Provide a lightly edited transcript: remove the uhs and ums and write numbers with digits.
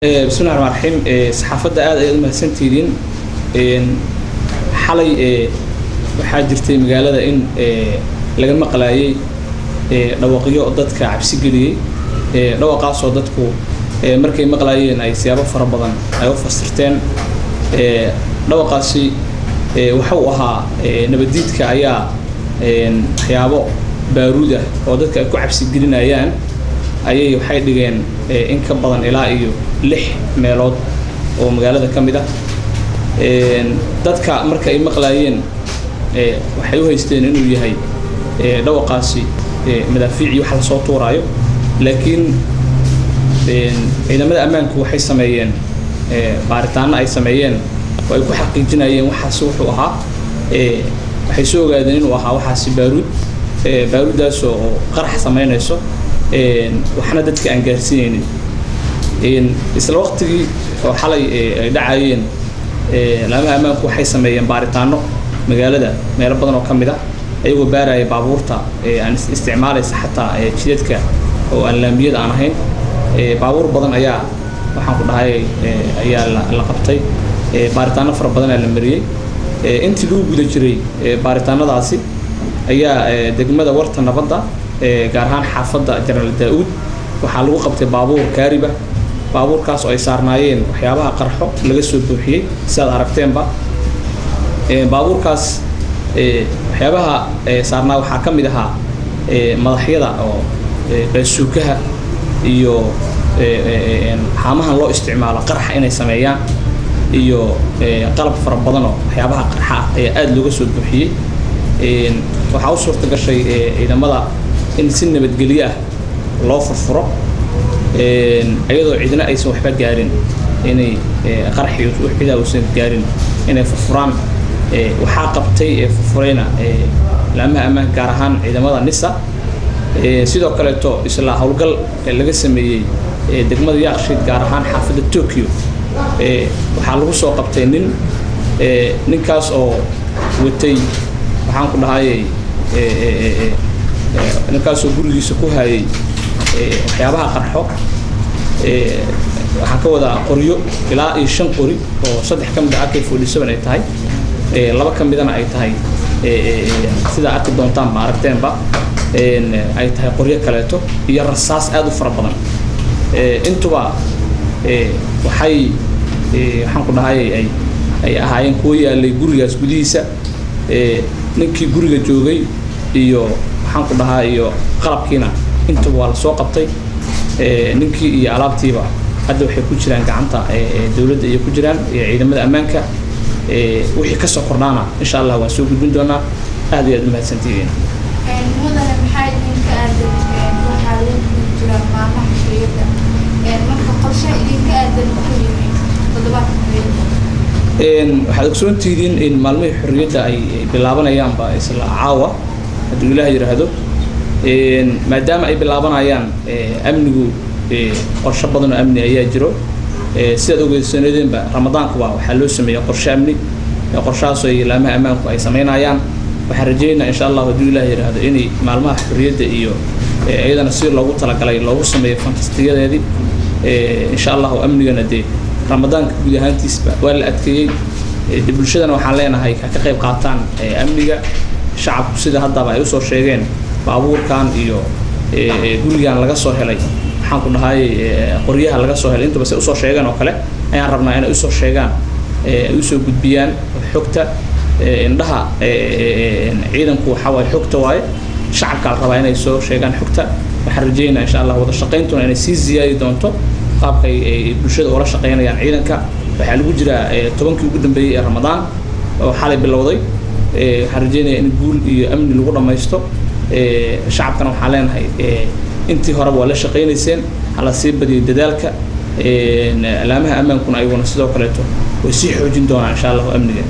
بسم الله الرحمن الرحيم صحافة آد مهسنتيدين حالي waxaa jirtay magaalada in laga maqlaayay dhawaaqyo dadka cabsi galiyay dhawaqaas oo dadku markay maqlaayeen ay siyaabo fara badan ay u fasirteen dhawaqaasi waxa uu ahaa nabadiidka ayaa waxyaabo baaruud ah oo dadka ay ku cabsi gelinayaan ayay waxay dhigeen in ka badan ilaa iyo 6 meelood oo magaalada kamid ah dadka marka ay maqlaayeen waxay u haysteen inuu yahay dhawaqaasi madaafiici wax la soo tuuraayo laakiin ciidamada ammaanku waxay sameeyeen baaritaano ay sameeyeen oo ay ku xaqiijinayeen waxaas wuxuu ahaa waxay soo ogaadeen inuu ahaa waxaasi baaruudaas oo qarax sameynayso waxna dadka aan gaarsiinaynin isla waqtigii oo xalay ay dhacayeen laamaha ammaanku waxay sameeyeen baaritaano magaalada meelo badan oo kamid ah ayagoo baaraya baabuurta aan isticmaalaysa xataa jidadka oo aan laamiyada aan ahayn baabuur badan ayaa waxaan ku dhahay ayaa la qabtay baaritaano fara badan la mariyay intii lagu guda jiray baaritaanadaasi ayaa degmada warta nabadda gaar ahaan xaafadda General Daawud waxaa lagu qabtay baabuur kaariba baabuurkaas oo ay saarnaayeen waxyaabaha qarxo laga soo buuxiyay sidaad aragteenba baabuurkaas waxyaabaha saarnaa waxaa kamid ahaa madaxyada oo baasuukaha iyo haamahan loo isticmaalo qarax inay sameeyaan iyo qalab fara badan oo waxyaabaha qarxa ayaa aad looga soo buuxiyay waxa uu suurta gashay ciidamada in si nabadgelyo ah loo furfuro ayadoo ciidana aysan waxba gaarin inay qaraxiyo wixii uusan gaarin inay furfuraan waxaa qabtay furfurayna laamaha ammaan gaar ahaan ciidamada NISA sidoo kale to isla hawlgal laga sameeyay degmada Yaaqshiid gaar ahaan xaafadda Tokyo waxaa lagu soo qabtay ninkaas oo watay waxaan ku dhahay ninkaas oo gurigiisa ku hayay waxyaabaha qarxo waxaan ka wada qoryo ilaa 5 qori oo 3 kamid ah AK47 ay tahay laba kamidana ay tahay sida arki doontaan ma aragteenba ay tahay qoryo kaleeto iyo rasaas aad u fara badan intuba waxay waxaan ku dhahay ay ahaayeen kuwa yaalay gurigaas gudihiisa ninkii guriga joogay iyo waxaan ku dhahay iyo qalabkiina intuba waa la soo qabtay ninkii iyo alaabtiiba hadda waxay ku jiraan gacanta dawladda iyo ku jiraan ciidamada ammaanka wixii ka soo kordhana insha Allah waan soo gudbin doonaa aad iyo aad mahadsantihiin mudane maxay idinka aadan waxa lagu jira maamaha shirkadda marka qorshe idinka aadan ku yimid waxaad ogsoon tihiin in maalmihii xorriyadda ay bilaabanayaan ba isla caawa haddii Ilaahay yiraahdo maadaama ay bilaabanayaan amnigu qorshe badan oo amni ayaa jiro sidaad ogeysanadeenba ramadaanku waxaa loo sameeyay qorshe amni qorshahaas ay laamaha ammaanku ay sameynayaan waxaan rajaynayaa insha Allah haddii Ilaahay yiraahdo inay maalmaha xorriyadda iyo ayadana si loogu talagalay loogu sameeyo fantastiyadeedii insha Allah amnigana ramadaanka guud ahaantiisba waa la adkeeyay bulshadana waxaan leenahay ka qayb qaataan amniga shacabku sida haddaba ay u soo sheegeen baabuurkan iyo gurigan laga soo helay waxaan ku dhahay qoryaha laga soo helay inta bas u soo sheegan oo kale ayaan rabnaa inay u soo sheegaan ay u soo gudbiyaan xogta indhaha ciidanku waxa way xogta waaye shacabka la rabaa inay soo sheegaan xogta waxaan rajaynayaa insha Allah wada shaqayntuna inay sii ziyaadi doonto qaabka ay bulshada wala shaqeynayaan ciidanka waxaa lagu jira 10kii ugu dambeeyay ee Ramadaan oo xalay bilowday waxaan rajaynayaa in guul iyo amni lagu dhameysto shacabkana waxaan leenahay intii hore waa la shaqeynayseen hala sii badiyo dadaalka laamaha ammaankuna ayaguna sidoo kale way sii xoojin doonaan insha Allah amniga